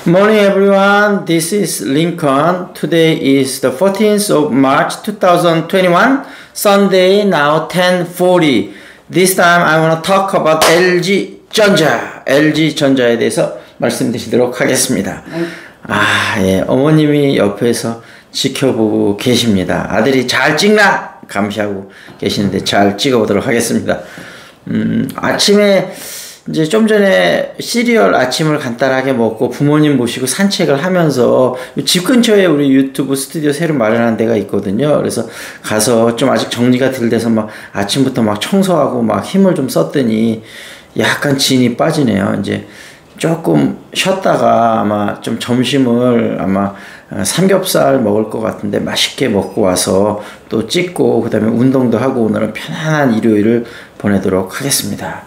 Morning everyone, this is Lincoln. Today is the 14th of March 2021, Sunday, now 10:40. This time I want to talk about LG전자. LG전자에 대해서 말씀드리도록 하겠습니다. 예, 어머님이 옆에서 지켜보고 계십니다. 아들이 잘 찍나? 감시하고 계시는데 잘 찍어보도록 하겠습니다. 아침에 이제 좀 전에 시리얼 아침을 간단하게 먹고 부모님 모시고 산책을 하면서 집 근처에 우리 유튜브 스튜디오 새로 마련한 데가 있거든요. 그래서 가서 좀 아직 정리가 덜 돼서 막 아침부터 막 청소하고 막 힘을 좀 썼더니 약간 진이 빠지네요. 이제 조금 쉬었다가 아마 좀 점심을 아마 삼겹살 먹을 것 같은데 맛있게 먹고 와서 또 찍고 그 다음에 운동도 하고 오늘은 편안한 일요일을 보내도록 하겠습니다.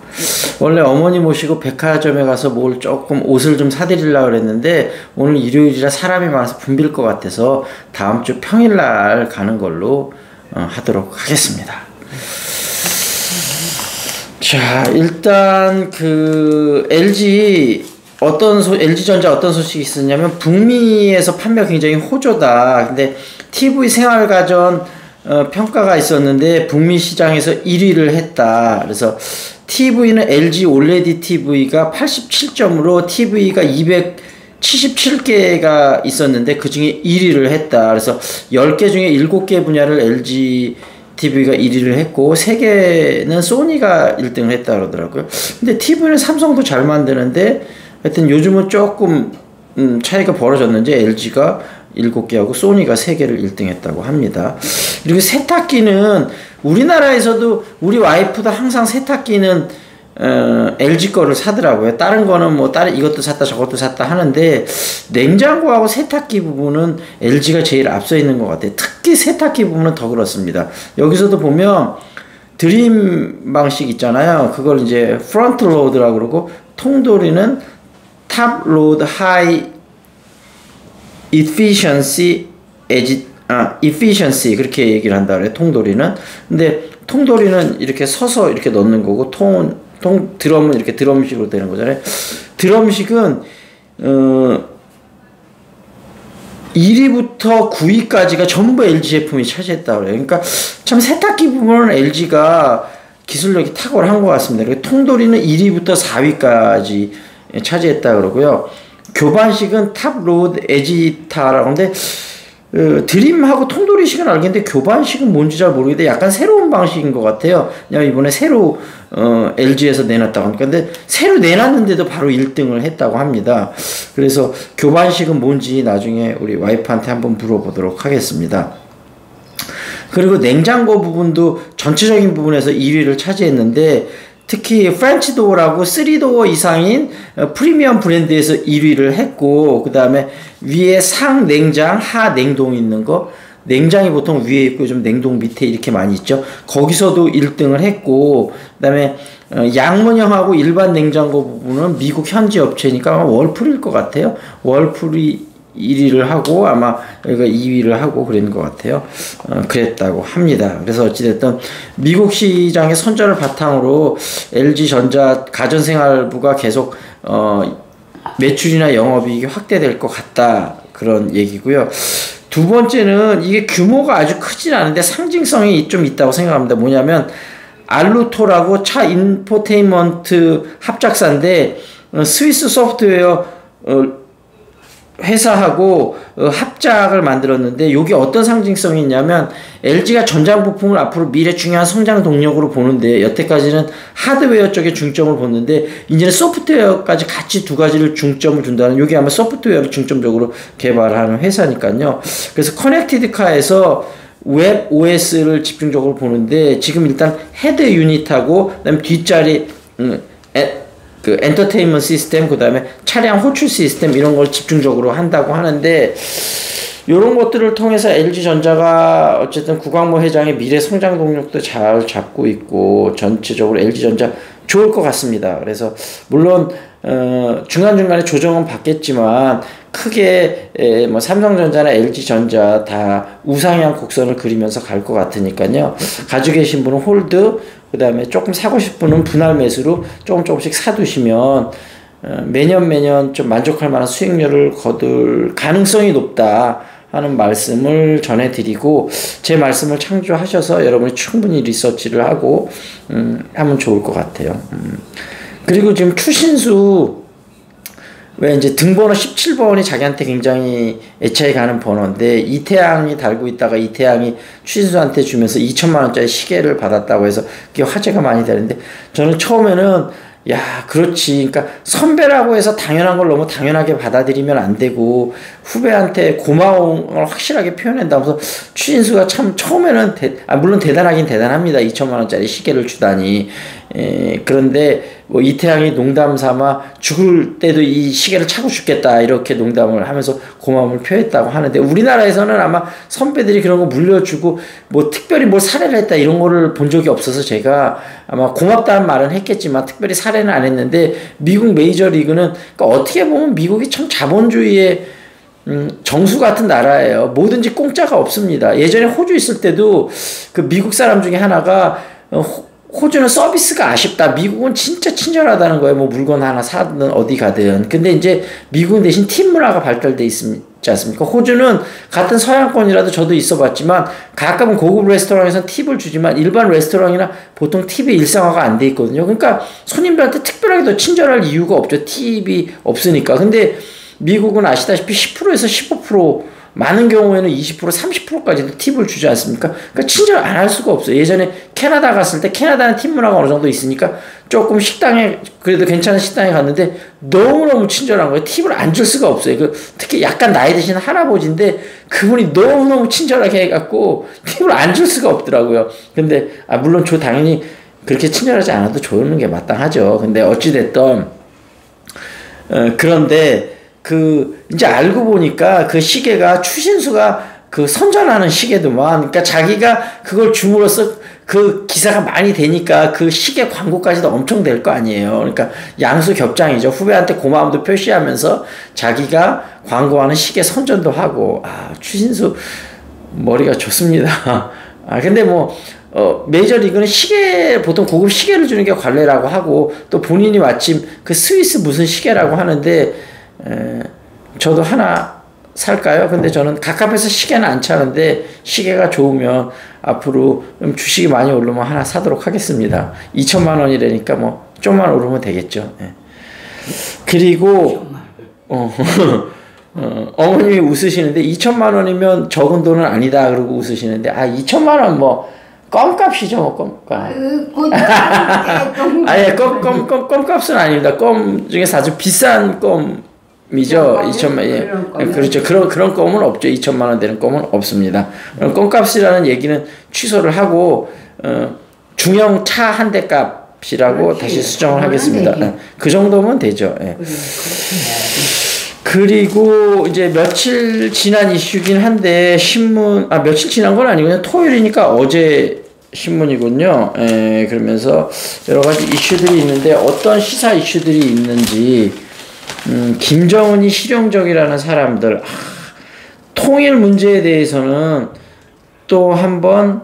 원래 어머니 모시고 백화점에 가서 뭘 조금 옷을 좀 사드리려고 그랬는데 오늘 일요일이라 사람이 많아서 붐빌 것 같아서 다음 주 평일날 가는 걸로 하도록 하겠습니다. 자, 일단 그 LG전자 어떤 소식이 있었냐면 북미에서 판매가 굉장히 호조다. 근데 TV 생활가전 평가가 있었는데 북미 시장에서 1위를 했다. 그래서 TV는 LG OLED TV가 87점으로 TV가 277개가 있었는데 그 중에 1위를 했다. 그래서 10개 중에 7개 분야를 LG TV가 1위를 했고 3개는 소니가 1등을 했다 그러더라고요. 근데 TV는 삼성도 잘 만드는데 하여튼 요즘은 조금 차이가 벌어졌는지 LG가 7개하고 소니가 3개를 1등 했다고 합니다. 그리고 세탁기는 우리나라에서도 우리 와이프도 항상 세탁기는 LG 거를 사더라고요. 다른 거는 뭐 다른 이것도 샀다 저것도 샀다 하는데 냉장고하고 세탁기 부분은 LG가 제일 앞서 있는 것 같아요. 특히 세탁기 부분은 더 그렇습니다. 여기서도 보면 드림 방식 있잖아요. 그걸 이제 프론트 로드라고 그러고 통돌이는 탑 로드 하이 efficiency 그렇게 얘기를 한다 그래요. 통돌이는. 근데 통돌이는 이렇게 서서 이렇게 넣는 거고 드럼은 이렇게 드럼식으로 되는 거잖아요. 드럼식은 1위부터 9위까지가 전부 LG 제품이 차지했다 그래요. 그러니까 참 세탁기 부분은 LG가 기술력이 탁월한 것 같습니다. 그리고 통돌이는 1위부터 4위까지 차지했다 그러고요. 교반식은 탑 로드 에지타라고 하는데 드림하고 통돌이식은 알겠는데 교반식은 뭔지 잘 모르겠는데 약간 새로운 방식인 것 같아요. 왜냐면 이번에 새로 LG에서 내놨다고 하니까 근데 새로 내놨는데도 바로 1등을 했다고 합니다. 그래서 교반식은 뭔지 나중에 우리 와이프한테 한번 물어보도록 하겠습니다. 그리고 냉장고 부분도 전체적인 부분에서 2위를 차지했는데 특히 프렌치도어라고 3도어 이상인 프리미엄 브랜드에서 1위를 했고 그 다음에 위에 상 냉장, 하 냉동 있는 거 냉장이 보통 위에 있고 좀 냉동 밑에 이렇게 많이 있죠. 거기서도 1등을 했고 그 다음에 양문형하고 일반 냉장고 부분은 미국 현지 업체니까 아마 월풀일 것 같아요. 월풀이 1위를 하고 아마 여기가 2위를 하고 그런 것 같아요. 그랬다고 합니다. 그래서 어찌됐든 미국 시장의 선전을 바탕으로 LG전자 가전생활부가 계속 매출이나 영업이익이 확대될 것 같다 그런 얘기고요. 두 번째는 이게 규모가 아주 크진 않은데 상징성이 좀 있다고 생각합니다. 뭐냐면 알루토라고 차 인포테인먼트 합작사인데 스위스 소프트웨어 회사하고 합작을 만들었는데 이게 어떤 상징성이 있냐면 LG가 전장 부품을 앞으로 미래 중요한 성장 동력으로 보는데 여태까지는 하드웨어 쪽에 중점을 뒀는데 이제는 소프트웨어까지 같이 두 가지를 중점을 준다는 이게 아마 소프트웨어를 중점적으로 개발하는 회사니까요. 그래서 커넥티드 카에서 웹 OS를 집중적으로 보는데 지금 일단 헤드 유닛하고 그다음에 뒷자리 그 엔터테인먼트 시스템 그 다음에 차량 호출 시스템 이런 걸 집중적으로 한다고 하는데 이런 것들을 통해서 LG전자가 어쨌든 구광모 회장의 미래 성장 동력도 잘 잡고 있고 전체적으로 LG전자 좋을 것 같습니다. 그래서 물론 중간중간에 조정은 받겠지만 크게 뭐 삼성전자나 LG전자 다 우상향 곡선을 그리면서 갈 것 같으니까요. 가지고 계신 분은 홀드 그 다음에 조금 사고 싶은 분은 분할 매수로 조금씩 사두시면 매년 좀 만족할 만한 수익률을 거둘 가능성이 높다 하는 말씀을 전해드리고, 제 말씀을 참조하셔서 여러분이 충분히 리서치를 하고 하면 좋을 것 같아요. 그리고 지금 추신수, 왜 이제 등번호 17번이 자기한테 굉장히 애착이 가는 번호인데, 이태양이 달고 있다가 이태양이 추신수한테 주면서 2천만 원짜리 시계를 받았다고 해서 그게 화제가 많이 되는데, 저는 처음에는 야, 그렇지. 그러니까 선배라고 해서 당연한 걸 너무 당연하게 받아들이면 안 되고, 후배한테 고마움을 확실하게 표현한다면서, 추신수가 참 처음에는 물론 대단하긴 대단합니다. 2천만 원짜리 시계를 주다니. 그런데 뭐 이태양이 농담 삼아 죽을 때도 이 시계를 차고 죽겠다 이렇게 농담을 하면서 고마움을 표했다고 하는데, 우리나라에서는 아마 선배들이 그런 거 물려주고 뭐 특별히 뭘 사례를 했다 이런 거를 본 적이 없어서, 제가 아마 고맙다는 말은 했겠지만 특별히 사례는 안 했는데, 미국 메이저리그는 그러니까 어떻게 보면 미국이 참 자본주의의 정수 같은 나라예요. 뭐든지 공짜가 없습니다. 예전에 호주 있을 때도 그 미국 사람 중에 하나가 호주는 서비스가 아쉽다. 미국은 진짜 친절하다는 거예요. 뭐 물건 하나 사든 어디 가든. 근데 이제 미국은 대신 팀 문화가 발달돼 있지 않습니까? 호주는 같은 서양권이라도 저도 있어 봤지만 가끔은 고급 레스토랑에서 팁을 주지만 일반 레스토랑이나 보통 팁이 일상화가 안 돼 있거든요. 그러니까 손님들한테 특별하게 더 친절할 이유가 없죠. 팁이 없으니까. 근데 미국은 아시다시피 10%에서 15%, 많은 경우에는 20%, 30%까지도 팁을 주지 않습니까? 그러니까 친절 안 할 수가 없어요. 예전에 캐나다 갔을 때, 캐나다는 팁 문화가 어느 정도 있으니까 조금 식당에, 그래도 괜찮은 식당에 갔는데 너무너무 친절한 거예요. 팁을 안 줄 수가 없어요. 특히 약간 나이 드신 할아버지인데 그분이 너무너무 친절하게 해갖고 팁을 안 줄 수가 없더라고요. 근데 물론 당연히 그렇게 친절하지 않아도 주는 게 마땅하죠. 근데 어찌됐든 그런데 이제 알고 보니까 그 시계가 추신수가 선전하는 시계도만, 그러니까 자기가 그걸 줌으로써 그 기사가 많이 되니까 그 시계 광고까지도 엄청 될 거 아니에요. 그러니까 양수겹장이죠. 후배한테 고마움도 표시하면서 자기가 광고하는 시계 선전도 하고, 추신수 머리가 좋습니다. 근데 메이저리그는 보통 고급 시계를 주는 게 관례라고 하고, 또 본인이 마침 그 스위스 무슨 시계라고 하는데, 저도 하나 살까요? 근데 저는 갑갑해서 시계는 안 차는데, 시계가 좋으면 앞으로 주식이 많이 오르면 하나 사도록 하겠습니다. 2천만 원이라니까 좀만 오르면 되겠죠. 그리고 어머님이 웃으시는데, 2천만 원이면 적은 돈은 아니다 그러고 웃으시는데, 2천만 원 껌값이죠, 껌값. 아니, 껌값은 아닙니다. 껌 중에서 아주 비싼 껌이죠. 2천만, 예. 그렇죠. 그런 껌은 없죠. 2천만 원 되는 껌은 없습니다. 껌값이라는 얘기는 취소를 하고, 중형 차 한 대 값이라고 다시 수정을 하겠습니다. 그 정도면 되죠. 예. 그리고 이제 며칠 지난 이슈긴 한데, 며칠 지난 건 아니고 그냥 토요일이니까 어제 신문이군요. 그러면서 여러 가지 이슈들이 있는데, 어떤 시사 이슈들이 있는지, 김정은이 실용적이라는 사람들, 통일 문제에 대해서는 또 한번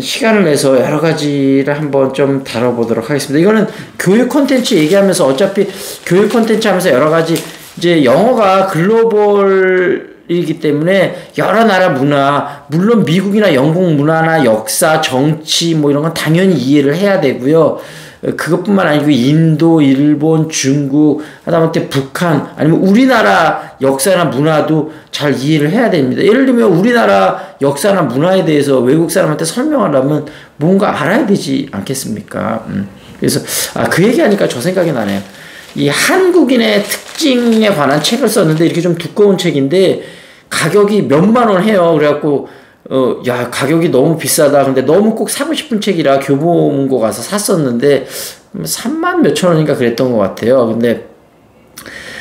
시간을 내서 여러 가지를 한번 좀 다뤄보도록 하겠습니다. 이거는 교육 콘텐츠 얘기하면서, 어차피 교육 콘텐츠 하면서 여러 가지, 이제 영어가 글로벌이기 때문에 여러 나라 문화, 물론 미국이나 영국 문화나 역사, 정치 이런 건 당연히 이해를 해야 되고요. 그것뿐만 아니고 인도, 일본, 중국, 하다못해 북한, 아니면 우리나라 역사나 문화도 잘 이해를 해야 됩니다. 예를 들면 우리나라 역사나 문화에 대해서 외국 사람한테 설명하려면 뭔가 알아야 되지 않겠습니까? 그래서 그 얘기하니까 저 생각이 나네요. 이 한국인의 특징에 관한 책을 썼는데, 이렇게 좀 두꺼운 책인데 가격이 몇만 원 해요. 그래갖고 가격이 너무 비싸다. 근데 너무 꼭 사고 싶은 책이라 교보문고 가서 샀었는데 3만 몇천 원인가 그랬던 것 같아요. 근데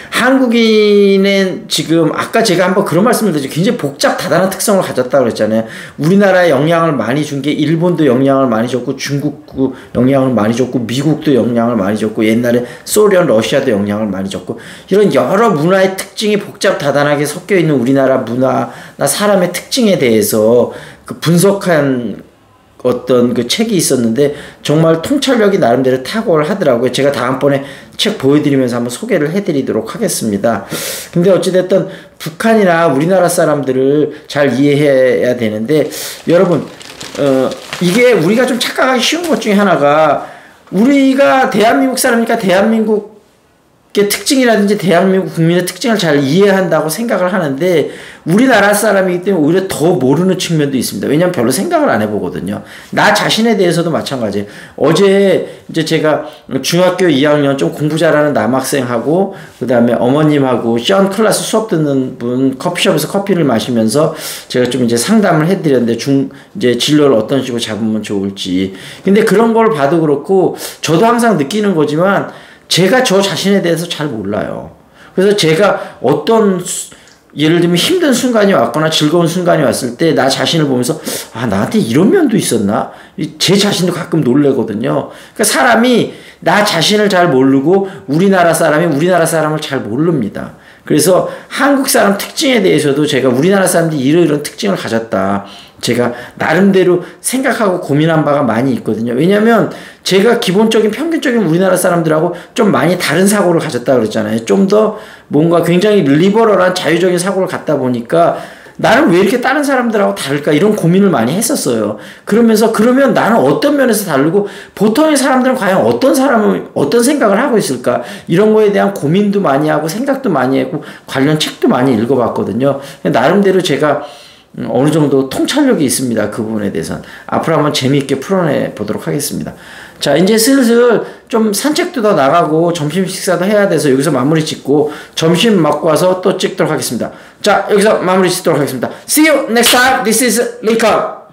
한국인은 지금, 아까 제가 한번 그런 말씀을 드렸죠. 굉장히 다단한 특성을 가졌다고 그랬잖아요. 우리나라에 영향을 많이 준 게 일본도 영향을 많이 줬고, 중국도 영향을 많이 줬고, 미국도 영향을 많이 줬고, 옛날에 소련, 러시아도 영향을 많이 줬고, 이런 여러 문화의 특징이 다단하게 섞여 있는 우리나라 문화나 사람의 특징에 대해서 분석한 어떤 그 책이 있었는데 정말 통찰력이 나름대로 탁월하더라고요. 제가 다음번에 책 보여드리면서 한번 소개를 해드리도록 하겠습니다. 근데 어찌됐든 북한이나 우리나라 사람들을 잘 이해해야 되는데 여러분 이게 우리가 좀 착각하기 쉬운 것 중에 하나가 우리가 대한민국 사람이니까 대한민국의 특징이라든지 대한민국 국민의 특징을 잘 이해한다고 생각을 하는데 우리나라 사람이기 때문에 오히려 더 모르는 측면도 있습니다. 왜냐하면 별로 생각을 안 해보거든요. 나 자신에 대해서도 마찬가지예요. 어제 이제 제가 중학교 2학년 좀 공부 잘하는 남학생하고 그 다음에 어머님하고 시험 클래스 수업 듣는 분 커피숍에서 커피를 마시면서 제가 좀 이제 상담을 해드렸는데 이제 진로를 어떤 식으로 잡으면 좋을지. 근데 그런 걸 봐도 그렇고 저도 항상 느끼는 거지만 제가 저 자신에 대해서 잘 몰라요. 그래서 제가 어떤 예를 들면 힘든 순간이 왔거나 즐거운 순간이 왔을 때 나 자신을 보면서 아 나한테 이런 면도 있었나? 제 자신도 가끔 놀래거든요. 그러니까 사람이 나 자신을 잘 모르고 우리나라 사람이 우리나라 사람을 잘 모릅니다. 그래서 한국 사람 특징에 대해서도 제가 우리나라 사람들이 이런 특징을 가졌다. 제가 나름대로 생각하고 고민한 바가 많이 있거든요. 왜냐하면 제가 기본적인 평균적인 우리나라 사람들하고 좀 많이 다른 사고를 가졌다 그랬잖아요. 좀 더 뭔가 굉장히 리버럴한 자유적인 사고를 갖다 보니까 나는 왜 이렇게 다른 사람들하고 다를까 이런 고민을 많이 했었어요. 그러면서 그러면 나는 어떤 면에서 다르고 보통의 사람들은 과연 어떤 생각을 하고 있을까 이런 거에 대한 고민도 많이 하고 생각도 많이 하고 관련 책도 많이 읽어봤거든요. 나름대로 제가 어느 정도 통찰력이 있습니다. 그 부분에 대해서는. 앞으로 한번 재미있게 풀어내 보도록 하겠습니다. 자, 이제 슬슬 좀 산책도 더 나가고 점심 식사도 해야 돼서 여기서 마무리 짓고 점심 먹고 와서 또 찍도록 하겠습니다. 자, 여기서 마무리 짓도록 하겠습니다. See you next time. This is Lee Cup.